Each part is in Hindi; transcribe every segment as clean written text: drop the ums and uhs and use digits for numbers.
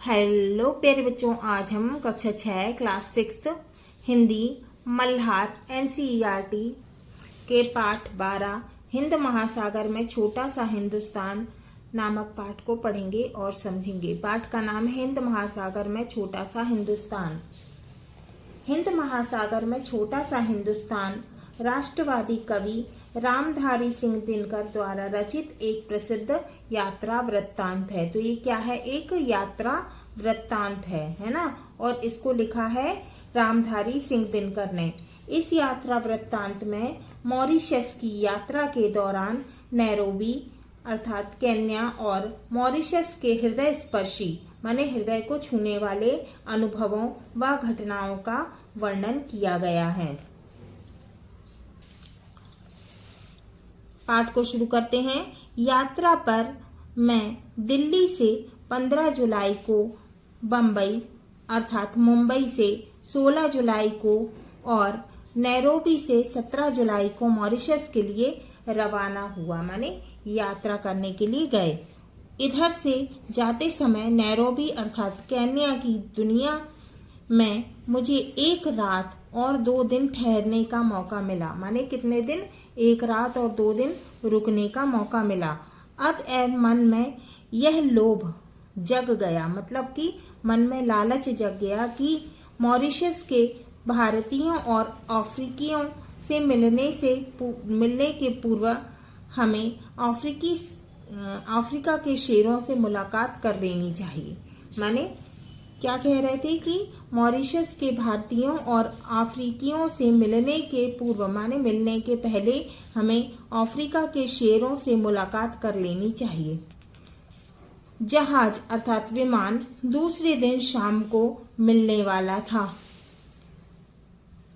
हेलो प्यारे बच्चों, आज हम कक्षा 6 क्लास 6 हिंदी मल्हार एनसीईआरटी के पाठ 12 हिंद महासागर में छोटा सा हिंदुस्तान नामक पाठ को पढ़ेंगे और समझेंगे। पाठ का नाम है हिंद महासागर में छोटा सा हिंदुस्तान। हिंद महासागर में छोटा सा हिंदुस्तान राष्ट्रवादी कवि रामधारी सिंह दिनकर द्वारा रचित एक प्रसिद्ध यात्रा वृत्तांत है। तो ये क्या है? एक यात्रा वृत्तांत है ना। और इसको लिखा है रामधारी सिंह दिनकर ने। इस यात्रा वृत्तांत में मॉरिशस की यात्रा के दौरान नैरोबी अर्थात केन्या और मॉरिशस के हृदय स्पर्शी माने हृदय को छूने वाले अनुभवों व घटनाओं का वर्णन किया गया है। पाठ को शुरू करते हैं। यात्रा पर मैं दिल्ली से 15 जुलाई को बम्बई अर्थात मुंबई से 16 जुलाई को और नैरोबी से 17 जुलाई को मॉरिशस के लिए रवाना हुआ, माने यात्रा करने के लिए गए। इधर से जाते समय नैरोबी अर्थात केन्या की दुनिया में मुझे एक रात और 2 दिन ठहरने का मौका मिला। माने कितने दिन? एक रात और 2 दिन रुकने का मौका मिला। अतएव मन में यह लोभ जग गया, मतलब कि मन में लालच जग गया कि मॉरिशस के भारतीयों और अफ्रीकियों से मिलने के पूर्व हमें अफ्रीका के शेरों से मुलाकात कर लेनी चाहिए। माने क्या कह रहे थे कि मॉरिशस के भारतीयों और अफ्रीकियों से मिलने के पूर्व माने मिलने के पहले हमें अफ्रीका के शेरों से मुलाकात कर लेनी चाहिए। जहाज अर्थात विमान दूसरे दिन शाम को मिलने वाला था।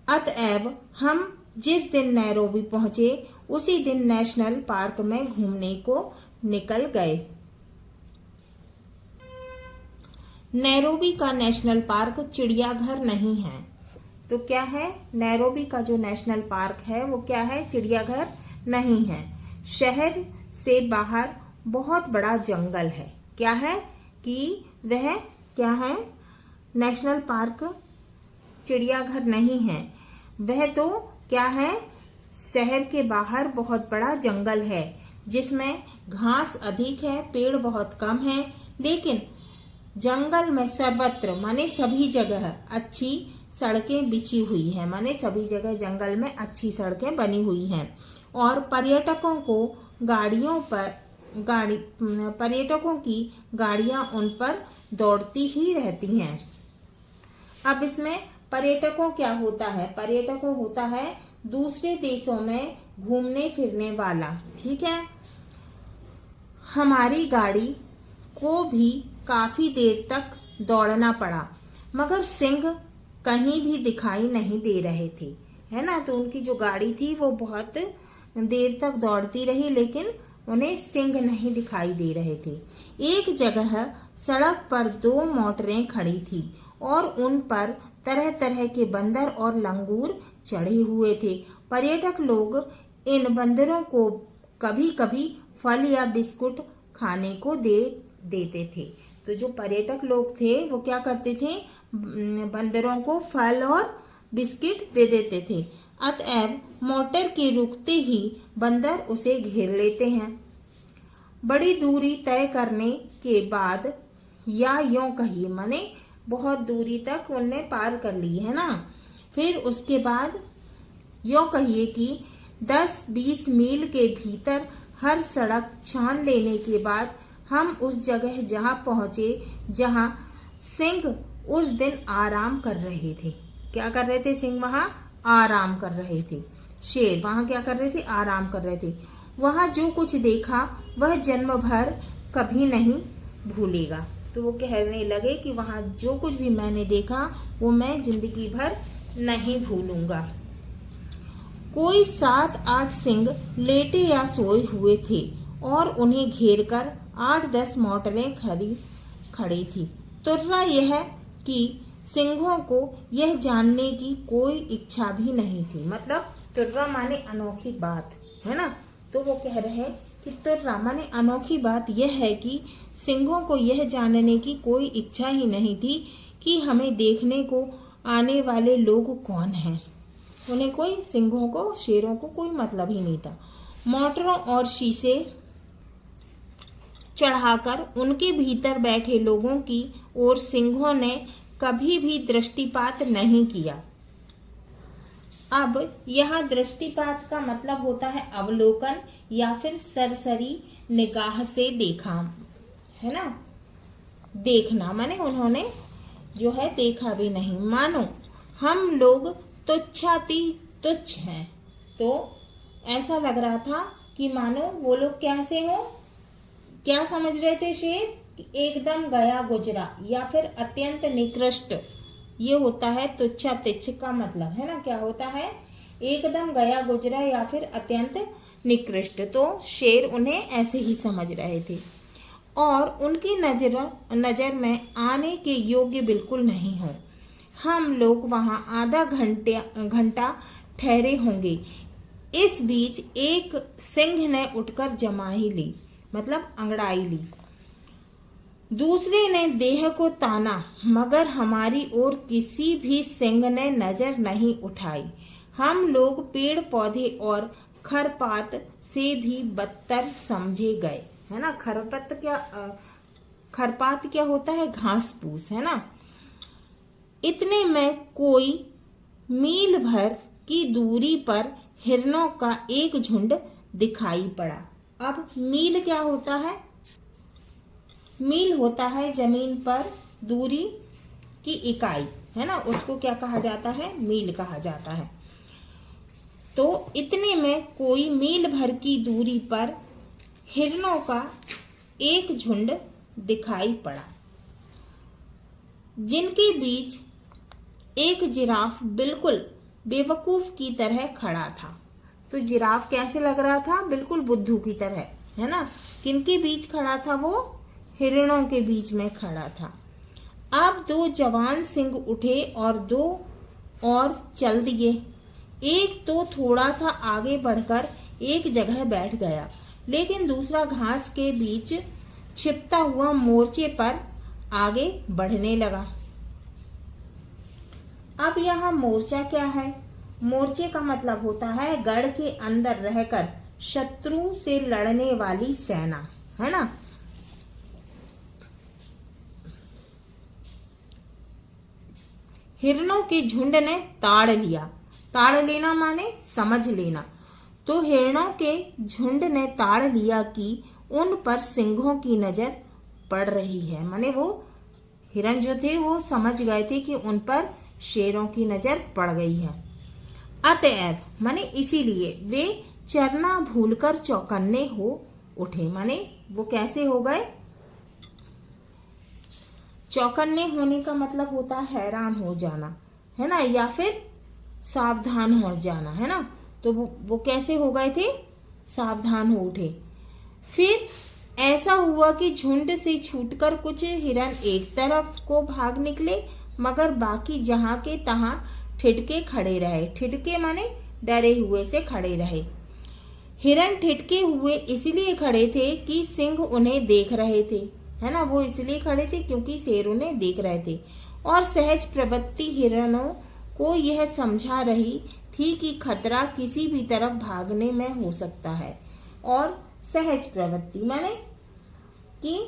अतएव हम जिस दिन नैरोबी पहुंचे उसी दिन नेशनल पार्क में घूमने को निकल गए। नैरोबी का नेशनल पार्क चिड़ियाघर नहीं है। तो क्या है? नैरोबी का जो नेशनल पार्क है वो क्या है? चिड़ियाघर नहीं है। शहर से बाहर बहुत बड़ा जंगल है। क्या है कि वह क्या है? नेशनल पार्क चिड़ियाघर नहीं है। वह तो क्या है? शहर के बाहर बहुत बड़ा जंगल है जिसमें घास अधिक है, पेड़ बहुत कम है, लेकिन जंगल में सर्वत्र माने सभी जगह अच्छी सड़कें बिछी हुई हैं। माने सभी जगह जंगल में अच्छी सड़कें बनी हुई हैं और पर्यटकों की गाड़ियां उन पर दौड़ती ही रहती हैं। अब इसमें पर्यटकों क्या होता है? पर्यटकों होता है दूसरे देशों में घूमने फिरने वाला। ठीक है। हमारी गाड़ी को भी काफी देर तक दौड़ना पड़ा मगर सिंह कहीं भी दिखाई नहीं दे रहे थे, है ना। तो उनकी जो गाड़ी थी वो बहुत देर तक दौड़ती रही लेकिन उन्हें सिंह नहीं दिखाई दे रहे थे। एक जगह सड़क पर 2 मोटरें खड़ी थी और उन पर तरह तरह के बंदर और लंगूर चढ़े हुए थे। पर्यटक लोग इन बंदरों को कभी कभी फल या बिस्कुट खाने को देते थे। तो जो पर्यटक लोग थे वो क्या करते थे? बंदरों को फल और बिस्किट दे देते थे। अतएव मोटर के रुकते ही बंदर उसे घेर लेते हैं। बड़ी दूरी तय करने के बाद या यूं कहिए माने बहुत दूरी तक उनने पार कर ली, है ना। फिर उसके बाद यूं कहिए कि 10-20 मील के भीतर हर सड़क छान लेने के बाद हम उस जगह जहां पहुंचे जहां सिंह उस दिन आराम कर रहे थे। क्या कर रहे थे? सिंह वहां आराम कर रहे थे। शेर वहां क्या कर रहे थे? आराम कर रहे थे। वहां जो कुछ देखा वह जन्म भर कभी नहीं भूलेगा। तो वो कहने लगे कि वहां जो कुछ भी मैंने देखा वो मैं जिंदगी भर नहीं भूलूंगा। कोई 7-8 सिंह लेटे या सोए हुए थे और उन्हें घेरकर 8-10 मोटरें खड़ी थी। तुर्रा यह कि सिंहों को यह जानने की कोई इच्छा भी नहीं थी। मतलब तुर्रा माने अनोखी बात, है ना। तो वो कह रहे हैं कि तो माने अनोखी बात यह है कि सिंहों को यह जानने की कोई इच्छा ही नहीं थी कि हमें देखने को आने वाले लोग कौन हैं। उन्हें कोई सिंहों को, शेरों को कोई मतलब ही नहीं था। मोटरों और शीशे चढ़ाकर उनके भीतर बैठे लोगों की ओर सिंहों ने कभी भी दृष्टिपात नहीं किया। अब यहाँ दृष्टिपात का मतलब होता है अवलोकन या फिर सरसरी निगाह से देखा, है ना। देखना माने उन्होंने जो है देखा भी नहीं। मानो हम लोग तुच्छाति तुच्छ हैं। तो ऐसा लग रहा था कि मानो वो लोग कैसे हो, क्या समझ रहे थे शेर, एकदम गया गुजरा या फिर अत्यंत निकृष्ट। ये होता है तुच्छा तिच्छ का मतलब, है ना। क्या होता है, एकदम गया गुजरा या फिर अत्यंत निकृष्ट। तो शेर उन्हें ऐसे ही समझ रहे थे और उनकी नजर में आने के योग्य बिल्कुल नहीं हो। हम लोग वहाँ आधा घंटा ठहरे होंगे। इस बीच एक सिंह ने उठकर जमाई ली, मतलब अंगड़ाई ली। दूसरे ने देह को ताना, मगर हमारी ओर किसी भी सिंह ने नजर नहीं उठाई। हम लोग पेड़ पौधे और खरपात से भी बदतर समझे गए, है ना। खरपात क्या होता है, घास फूस, है ना। इतने में कोई मील भर की दूरी पर हिरणों का एक झुंड दिखाई पड़ा। अब मील क्या होता है, मील होता है जमीन पर दूरी की इकाई, है ना। उसको क्या कहा जाता है, मील कहा जाता है। तो इतने में कोई मील भर की दूरी पर हिरणों का एक झुंड दिखाई पड़ा, जिनके बीच एक जिराफ बिल्कुल बेवकूफ की तरह खड़ा था। तो जिराफ कैसे लग रहा था, बिल्कुल बुद्धू की तरह, है ना। किनके बीच खड़ा था वो, हिरणों के बीच में खड़ा था। अब दो जवान सिंह उठे और दो और चल दिए। एक तो थोड़ा सा आगे बढ़कर एक जगह बैठ गया, लेकिन दूसरा घास के बीच छिपता हुआ मोर्चे पर आगे बढ़ने लगा। अब यहाँ मोर्चा क्या है, मोर्चे का मतलब होता है गढ़ के अंदर रहकर शत्रु से लड़ने वाली सेना, है ना। हिरणों के झुंड ने ताड़ लिया। ताड़ लेना माने समझ लेना। तो हिरणों के झुंड ने ताड़ लिया कि उन पर सिंहों की नजर पड़ रही है। माने वो हिरण जो थे वो समझ गए थे कि उन पर शेरों की नजर पड़ गई है। अतएव माने इसीलिए वे चरना भूलकर चौकन्ने हो उठे। माने वो कैसे हो गए, चौकन्ने होने का मतलब होता है हैरान हो जाना, है ना, या फिर सावधान हो जाना, है ना। तो वो कैसे हो गए थे, सावधान हो उठे। फिर ऐसा हुआ कि झुंड से छूटकर कुछ हिरन एक तरफ को भाग निकले, मगर बाकी जहां के तहां ठिठके खड़े रहे। ठिठके माने डरे हुए से खड़े रहे। हिरन ठिठके हुए इसलिए खड़े थे कि सिंह उन्हें देख रहे थे, है ना। वो इसलिए खड़े थे क्योंकि शेर उन्हें देख रहे थे। और सहज प्रवृत्ति हिरणों को यह समझा रही थी कि खतरा किसी भी तरफ भागने में हो सकता है। और सहज प्रवृत्ति माने कि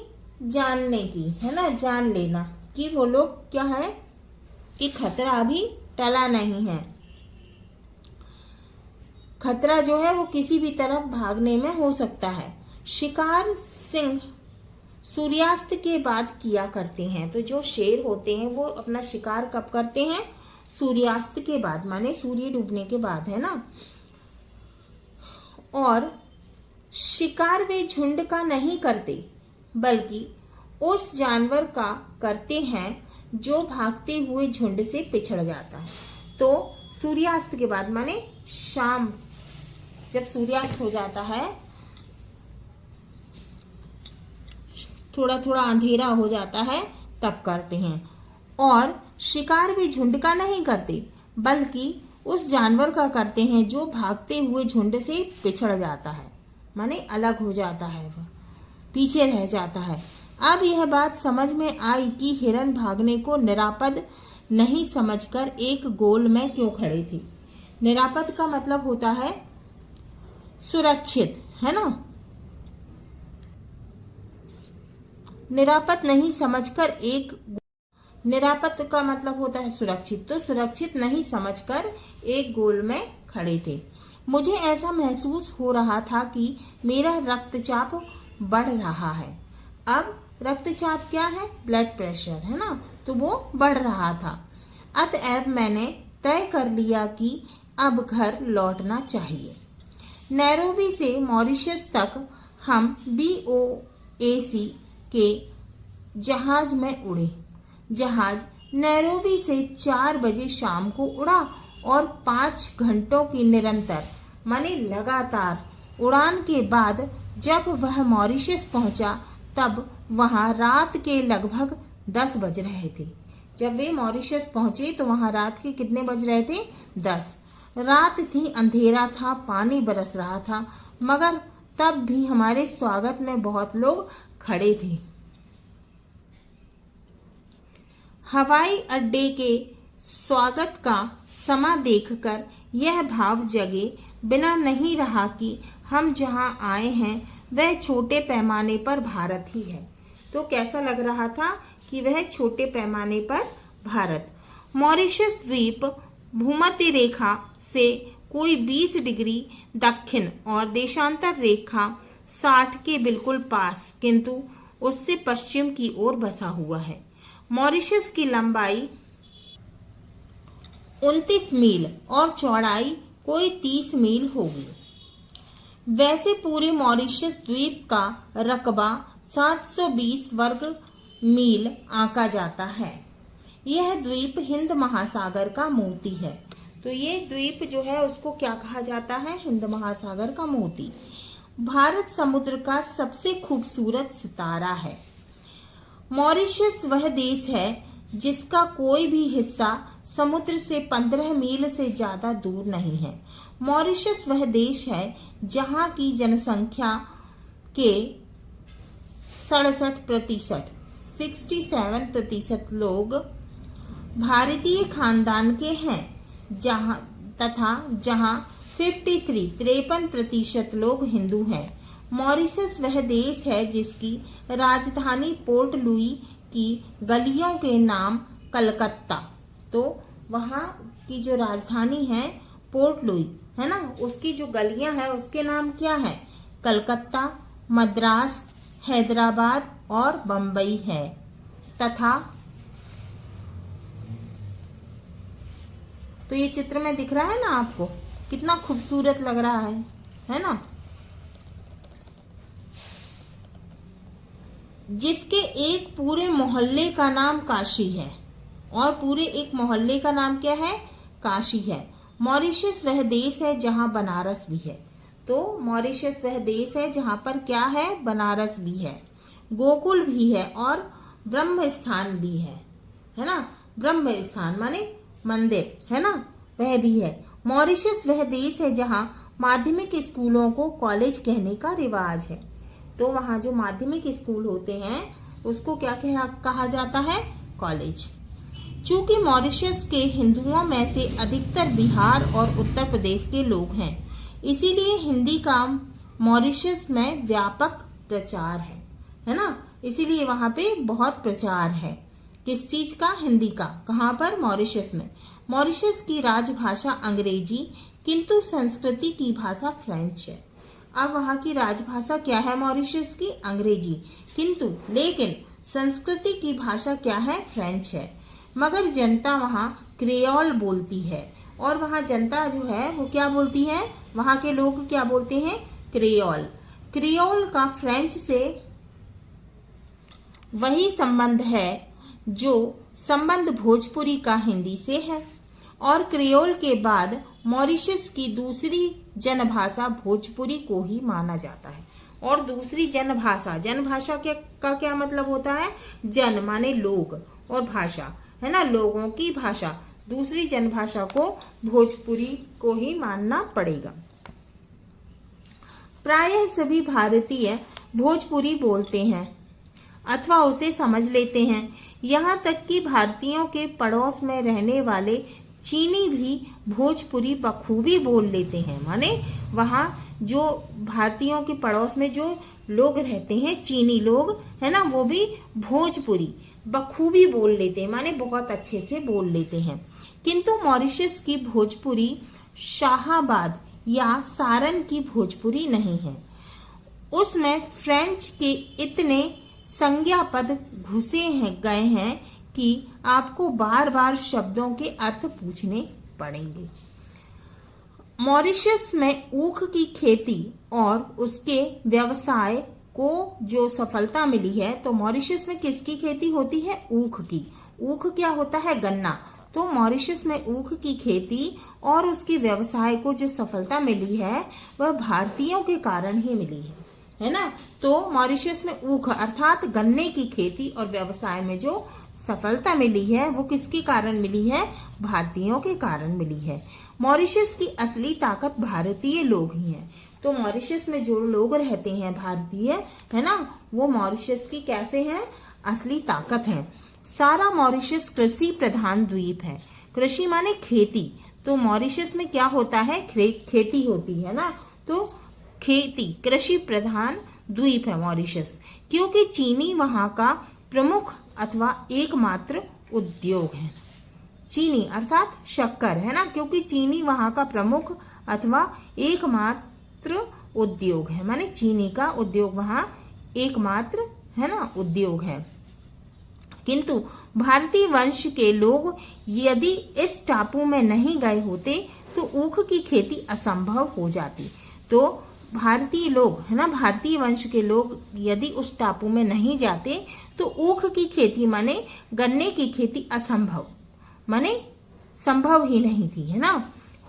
जानने की, है ना, जान लेना कि वो लोग क्या है कि खतरा अभी टला नहीं है। खतरा जो है वो किसी भी तरफ भागने में हो सकता है। शिकार सिंह सूर्यास्त के बाद किया करते हैं। तो जो शेर होते हैं वो अपना शिकार कब करते हैं, सूर्यास्त के बाद, माने सूर्य डूबने के बाद, है ना। और शिकार वे झुंड का नहीं करते, बल्कि उस जानवर का करते हैं जो भागते हुए झुंड से पिछड़ जाता है। तो सूर्यास्त के बाद माने शाम, जब सूर्यास्त हो जाता है, थोड़ा थोड़ा अंधेरा हो जाता है, तब करते हैं। और शिकार भी झुंड का नहीं करते, बल्कि उस जानवर का करते हैं जो भागते हुए झुंड से पिछड़ जाता है, माने अलग हो जाता है, वह पीछे रह जाता है। अब यह बात समझ में आई कि हिरण भागने को निरापद नहीं समझकर एक गोल में क्यों खड़े थे। निरापद का मतलब होता है सुरक्षित, है ना। निरापद नहीं समझकर निरापद का मतलब होता है सुरक्षित, तो सुरक्षित नहीं समझकर एक गोल में खड़े थे। मुझे ऐसा महसूस हो रहा था कि मेरा रक्तचाप बढ़ रहा है। अब रक्तचाप क्या है? ब्लड प्रेशर, है ना, तो वो बढ़ रहा था। अतएव मैंने तय कर लिया कि अब घर लौटना चाहिए। नैरोबी से मॉरिशस तक हम BOAC के जहाज में उड़े। जहाज नैरोबी से 4 बजे शाम को उड़ा और 5 घंटों की निरंतर माने लगातार उड़ान के बाद जब वह मॉरिशस पहुंचा तब वहां रात के लगभग 10 बज रहे थे। जब वे मॉरिशस पहुंचे तो वहां रात के कितने बज रहे थे? 10। रात थी, अंधेरा था, पानी बरस रहा था, मगर तब भी हमारे स्वागत में बहुत लोग खड़े थे। हवाई अड्डे के स्वागत का समा देखकर यह भाव जगे बिना नहीं रहा कि हम जहां आए हैं वह छोटे पैमाने पर भारत ही है। तो कैसा लग रहा था कि वह छोटे पैमाने पर भारत। मॉरिशस द्वीप भूमध्य रेखा से कोई 20 डिग्री दक्षिण और देशांतर रेखा 60 के बिल्कुल पास, किंतु उससे पश्चिम की ओर बसा हुआ है। मॉरिशस की लंबाई 29 मील और चौड़ाई कोई 30 मील होगी। वैसे पूरे मॉरिशस द्वीप का रकबा 720 वर्ग मील आंका जाता है। यह द्वीप हिंद महासागर का मोती है। तो ये द्वीप जो है उसको क्या कहा जाता है? हिंद महासागर का मोती। भारत समुद्र का सबसे खूबसूरत सितारा है। मॉरिशस वह देश है जिसका कोई भी हिस्सा समुद्र से 15 मील से ज्यादा दूर नहीं है। मॉरिशस वह देश है जहां की जनसंख्या के 67% लोग भारतीय खानदान के हैं, जहां 53% लोग हिंदू हैं। मॉरिशस वह देश है जिसकी राजधानी पोर्ट लुई की गलियों के नाम कलकत्ता। तो वहाँ की जो राजधानी है पोर्ट लुई, है ना, उसकी जो गलियां हैं उसके नाम क्या है? कलकत्ता, मद्रास, हैदराबाद और बम्बई है। तथा तो ये चित्र में दिख रहा है ना आपको, कितना खूबसूरत लग रहा है ना। जिसके एक पूरे मोहल्ले का नाम काशी है, और पूरे एक मोहल्ले का नाम क्या है? काशी है। मॉरिशस वह देश है जहां बनारस भी है। तो मॉरिशस वह देश है जहां पर क्या है? बनारस भी है, गोकुल भी है और ब्रह्म स्थान भी है ना। ब्रह्म स्थान माने मंदिर, है ना, वह भी है। मॉरिशस वह देश है जहां माध्यमिक स्कूलों को कॉलेज कहने का रिवाज है। तो वहाँ जो माध्यमिक स्कूल होते हैं उसको क्या कहा जाता है? कॉलेज। चूंकि मॉरिशस के हिंदुओं में से अधिकतर बिहार और उत्तर प्रदेश के लोग हैं, इसीलिए हिंदी का मॉरिशस में व्यापक प्रचार है ना। इसीलिए वहाँ पे बहुत प्रचार है। किस चीज का? हिंदी का। कहाँ पर? मॉरिशस में। मॉरिशस की राजभाषा अंग्रेजी, किंतु संस्कृति की भाषा फ्रेंच है। अब वहाँ की राजभाषा क्या है? मॉरिशस की अंग्रेजी, किंतु लेकिन संस्कृति की भाषा क्या है? फ्रेंच है। मगर जनता वहाँ क्रेओल बोलती है, और वहाँ जनता जो है वो क्या बोलती है? वहाँ के लोग क्या बोलते हैं? क्रेओल। क्रेओल का फ्रेंच से वही संबंध है जो संबंध भोजपुरी का हिंदी से है, और क्रेओल के बाद मॉरिशस की दूसरी जनभाषा भोजपुरी को ही माना जाता है। और दूसरी जनभाषा का क्या मतलब होता है? जन माने लोग, और भाषा है ना, लोगों की भाषा। दूसरी जनभाषा को भोजपुरी को ही मानना पड़ेगा। प्रायः सभी भारतीय भोजपुरी बोलते हैं अथवा उसे समझ लेते हैं। यहाँ तक कि भारतीयों के पड़ोस में रहने वाले चीनी भी भोजपुरी बखूबी बोल लेते हैं। माने वहाँ जो भारतीयों के पड़ोस में जो लोग रहते हैं, चीनी लोग है ना, वो भी भोजपुरी बखूबी बोल लेते हैं, माने बहुत अच्छे से बोल लेते हैं। किंतु मॉरिशस की भोजपुरी शाहाबाद या सारन की भोजपुरी नहीं है। उसमें फ्रेंच के इतने संज्ञा पद गए हैं कि आपको बार बार शब्दों के अर्थ पूछने पड़ेंगे। मॉरिशस में ऊख की खेती और उसके व्यवसाय को जो सफलता मिली है, तो मॉरिशस में किसकी खेती होती है? ऊख की। ऊख क्या होता है? गन्ना। तो मॉरिशस में ऊख की खेती और उसके व्यवसाय को जो सफलता मिली है वह भारतीयों के कारण ही मिली है ना। तो मॉरिशस में ऊख अर्थात गन्ने की खेती और व्यवसाय में जो सफलता मिली है वो किसके कारण मिली है? भारतीयों के कारण मिली है। मॉरिशस की असली ताकत भारतीय लोग ही हैं। तो मॉरिशस में जो लोग रहते हैं भारतीय है ना, वो मॉरिशस की कैसे हैं? असली ताकत है। सारा मॉरिशस कृषि प्रधान द्वीप है। कृषि माने खेती। तो मॉरिशस में क्या होता है? खेती होती है ना। तो खेती, कृषि प्रधान द्वीप है मॉरिशस, क्योंकि चीनी वहां का प्रमुख अथवा एकमात्र उद्योग है। चीनी अर्थात शक्कर है ना, क्योंकि चीनी वहां का प्रमुख अथवा एकमात्र उद्योग है, माने चीनी का उद्योग वहां एकमात्र है ना उद्योग है। किंतु भारतीय वंश के लोग यदि इस टापू में नहीं गए होते तो ऊख की खेती असंभव हो जाती। तो भारतीय लोग है ना, भारतीय वंश के लोग यदि उस टापू में नहीं जाते तो ऊख की खेती माने गन्ने की खेती असंभव माने संभव ही नहीं थी है ना,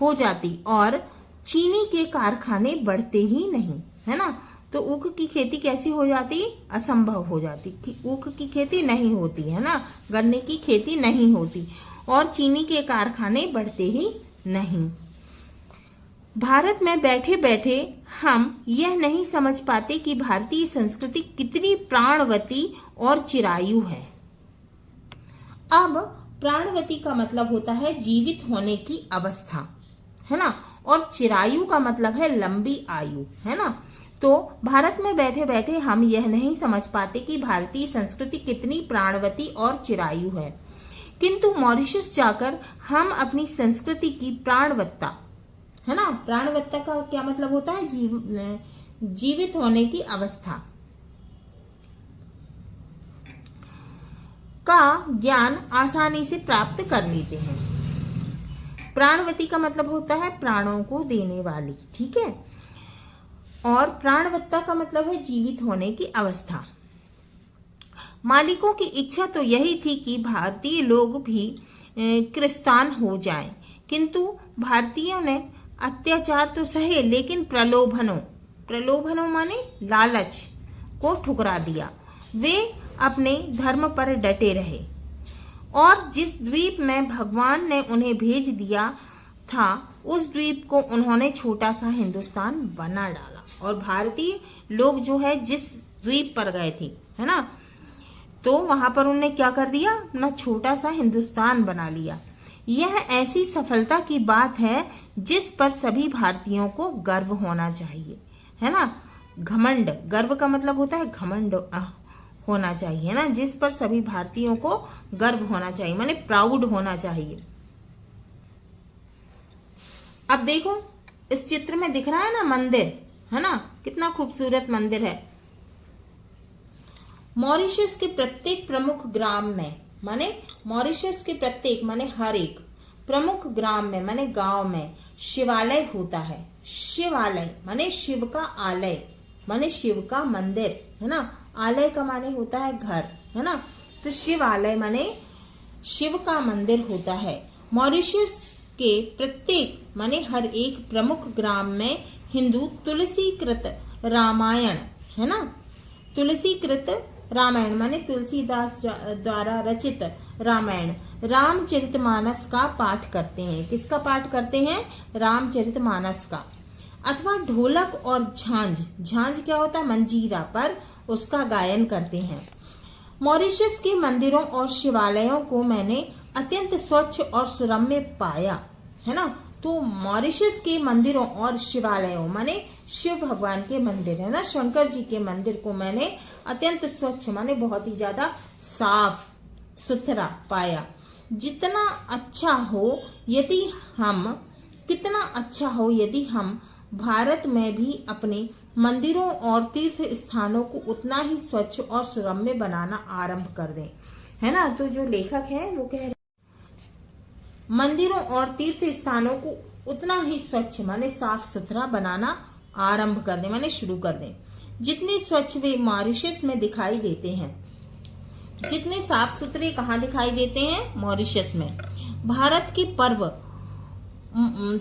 हो जाती, और चीनी के कारखाने बढ़ते ही नहीं है ना। तो ऊख की खेती कैसी हो जाती? असंभव हो जाती। ऊख की खेती नहीं होती है ना, गन्ने की खेती नहीं होती और चीनी के कारखाने बढ़ते ही नहीं। भारत में बैठे बैठे हम यह नहीं समझ पाते कि भारतीय संस्कृति कितनी प्राणवती और चिरायु है। अब प्राणवती का मतलब होता है जीवित होने की अवस्था है ना, और चिरायु का मतलब है लंबी आयु है ना। तो भारत में बैठे बैठे हम यह नहीं समझ पाते कि भारतीय संस्कृति कितनी प्राणवती और चिरायु है, किंतु मॉरिशस जाकर हम अपनी संस्कृति की प्राणवत्ता है ना, प्राणवत्ता का क्या मतलब होता है? जीवित होने की अवस्था का ज्ञान आसानी से प्राप्त कर लेते हैं। प्राणवती का मतलब होता है प्राणों को देने वाली, ठीक है, और प्राणवत्ता का मतलब है जीवित होने की अवस्था। मालिकों की इच्छा तो यही थी कि भारतीय लोग भी क्रिस्तान हो जाएं, किंतु भारतीयों ने अत्याचार तो सहे लेकिन प्रलोभनों माने लालच को ठुकरा दिया। वे अपने धर्म पर डटे रहे और जिस द्वीप में भगवान ने उन्हें भेज दिया था उस द्वीप को उन्होंने छोटा सा हिंदुस्तान बना डाला। और भारतीय लोग जो है जिस द्वीप पर गए थे है ना, तो वहां पर उन्होंने क्या कर दिया? अपना छोटा सा हिंदुस्तान बना लिया। यह ऐसी सफलता की बात है जिस पर सभी भारतीयों को गर्व होना चाहिए है ना। घमंड, गर्व का मतलब होता है घमंड होना चाहिए ना, जिस पर सभी भारतीयों को गर्व होना चाहिए, माने प्राउड होना चाहिए। अब देखो इस चित्र में दिख रहा है ना मंदिर है ना, कितना खूबसूरत मंदिर है। मॉरिशस के प्रत्येक प्रमुख ग्राम में, माने मॉरिशस के प्रत्येक माने हर एक प्रमुख ग्राम में माने गांव में शिवालय होता है। शिवालय माने शिव का आलय, माने शिव का मंदिर है ना। आलय का माने होता है घर है ना, तो शिवालय माने शिव का मंदिर होता है। मॉरिशस के प्रत्येक माने हर एक प्रमुख ग्राम में हिंदू तुलसीकृत रामायण है ना, तुलसीकृत रामायण माने तुलसीदास द्वारा रचित रामायण रामचरितमानस का पाठ करते हैं। किसका पाठ करते हैं? रामचरितमानस का। अथवा ढोलक और झांझ, झांझ क्या होता है, मंजीरा पर उसका गायन करते हैं। मॉरिशस के मंदिरों और शिवालयों को मैंने अत्यंत स्वच्छ और सुरम्य पाया, है ना। तो मॉरिशस के मंदिरों और शिवालयों माने शिव भगवान के मंदिर, है ना, शंकर जी के मंदिर को मैंने अत्यंत स्वच्छ माने बहुत ही ज्यादा साफ सुथरा पाया। जितना अच्छा हो यदि हम कितना अच्छा हो यदि हम भारत में भी अपने मंदिरों और तीर्थ स्थानों को उतना ही स्वच्छ और सुरम्य बनाना आरंभ कर दें, है ना। तो जो लेखक है वो कह रहे मंदिरों और तीर्थ स्थानों को उतना ही स्वच्छ माने साफ सुथरा बनाना आरंभ कर दें, माने शुरू कर दें। जितने स्वच्छ वे मॉरिशस में दिखाई देते हैं, जितने साफ सुथरे कहाँ दिखाई देते हैं, मॉरिशस में। भारत के पर्व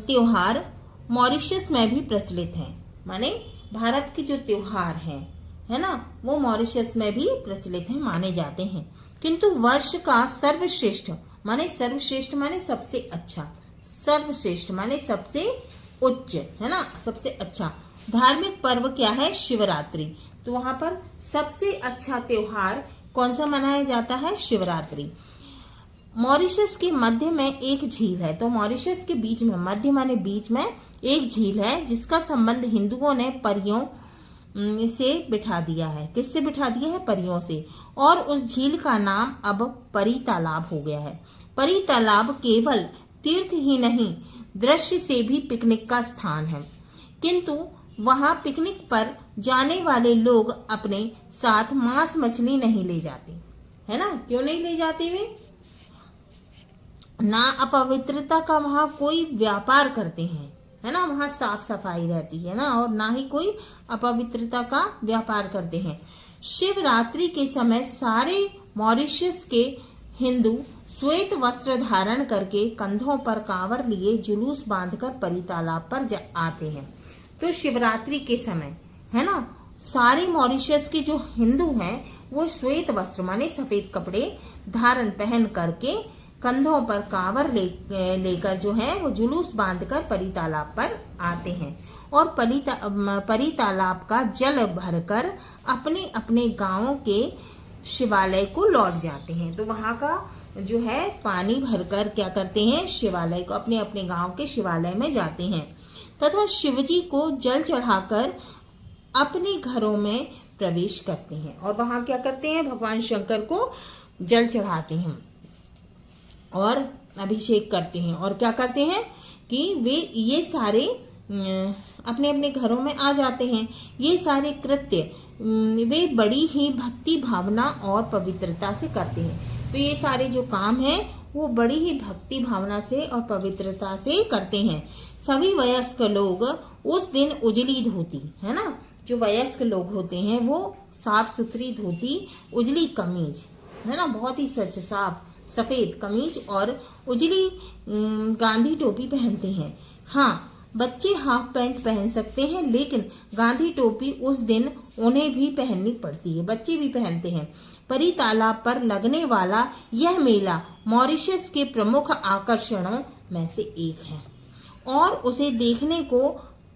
त्योहार मॉरिशस में भी प्रचलित हैं, माने भारत के जो त्योहार हैं, है ना, वो मॉरिशस में भी प्रचलित हैं, माने जाते हैं। किंतु वर्ष का सर्वश्रेष्ठ माने सबसे अच्छा, सर्वश्रेष्ठ माने सबसे उच्च, है ना, सबसे अच्छा धार्मिक पर्व क्या है, शिवरात्रि। तो वहां पर सबसे अच्छा त्योहार कौन सा मनाया जाता है, शिवरात्रि। मॉरिशस के मध्य में एक झील है, तो मॉरिशस के बीच में, मध्य माने बीच में एक झील है जिसका संबंध हिंदुओं ने परियों से बिठा दिया है। किससे बिठा दिया है, परियों से। और उस झील का नाम अब परी तालाब हो गया है। परी तालाब केवल तीर्थ ही नहीं, दृश्य से भी पिकनिक का स्थान है। किंतु वहां पिकनिक पर जाने वाले लोग अपने साथ मांस मछली नहीं ले जाते, है ना। क्यों नहीं ले जाते वे, ना अपवित्रता का वहां कोई व्यापार करते हैं, है ना, वहां साफ सफाई रहती है ना, और ना ही कोई अपवित्रता का व्यापार करते हैं। शिवरात्रि के समय सारे मॉरिशस के हिंदू श्वेत वस्त्र धारण करके कंधों पर कांवर लिए जुलूस बांधकर परी तालाब पर आते हैं। तो शिवरात्रि के समय, है ना, सारे मॉरिशस के जो हिंदू हैं वो श्वेत वस्त्र माने सफेद कपड़े धारण पहन करके कंधों पर कांवर लेकर जो है वो जुलूस बांधकर परी तालाब पर आते हैं और परी तालाब का जल भरकर अपने अपने गांवों के शिवालय को लौट जाते हैं। तो वहां का जो है पानी भरकर क्या करते हैं, शिवालय को, अपने अपने गांव के शिवालय में जाते हैं तथा शिवजी को जल चढ़ाकर अपने घरों में प्रवेश करते हैं। और वहां क्या करते हैं, भगवान शंकर को जल चढ़ाते हैं और अभिषेक करते हैं। और क्या करते हैं कि वे ये सारे अपने अपने घरों में आ जाते हैं। ये सारे कृत्य वे बड़ी ही भक्ति भावना और पवित्रता से करते हैं। तो ये सारे जो काम हैं वो बड़ी ही भक्ति भावना से और पवित्रता से करते हैं। सभी वयस्क लोग उस दिन उजली धोती, है ना, जो वयस्क लोग होते हैं वो साफ सुथरी धोती, उजली कमीज, है ना, बहुत ही स्वच्छ साफ सफेद कमीज और उजली गांधी टोपी पहनते हैं। हाँ, बच्चे हाफ पैंट पहन सकते हैं, लेकिन गांधी टोपी उस दिन उन्हें भी पहननी पड़ती है, बच्चे भी पहनते हैं। परी तालाब पर लगने वाला यह मेला मॉरिशस के प्रमुख आकर्षणों में से एक है और उसे देखने को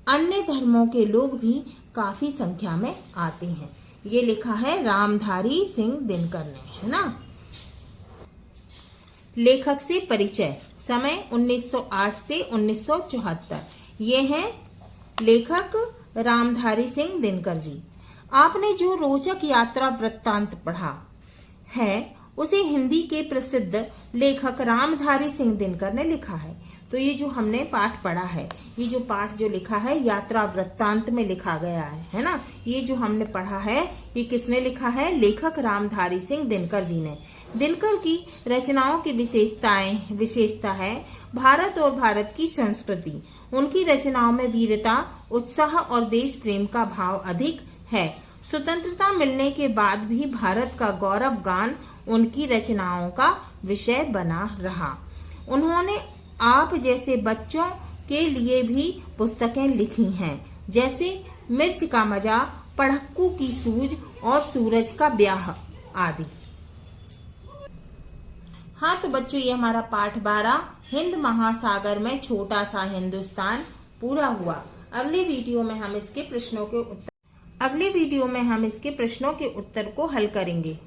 अन्य धर्मों के लोग भी काफी संख्या में आते हैं। ये लिखा है रामधारी सिंह दिनकर ने, है ना। लेखक से परिचय, समय 1908 से 1974। ये हैं लेखक रामधारी सिंह दिनकर जी। आपने जो रोचक यात्रा वृत्तांत पढ़ा है उसे हिंदी के प्रसिद्ध लेखक रामधारी सिंह दिनकर ने लिखा है। तो ये जो हमने पाठ पढ़ा है, ये जो पाठ जो लिखा है यात्रा वृत्तांत में लिखा गया है ना, ये जो हमने पढ़ा है ये किसने लिखा है, लेखक रामधारी सिंह दिनकर जी ने। दिनकर की रचनाओं की विशेषता है भारत और भारत की संस्कृति। उनकी रचनाओं में वीरता, उत्साह और देश प्रेम का भाव अधिक है। स्वतंत्रता मिलने के बाद भी भारत का गौरव गान उनकी रचनाओं का विषय बना रहा। उन्होंने आप जैसे बच्चों के लिए भी पुस्तकें लिखी हैं, जैसे मिर्च का मजा, पढ़क्कू की सूझ और सूरज का ब्याह आदि। हाँ तो बच्चों, ये हमारा पाठ 12 हिंद महासागर में छोटा सा हिंदुस्तान पूरा हुआ। अगले वीडियो में हम इसके प्रश्नों के उत्तर को हल करेंगे।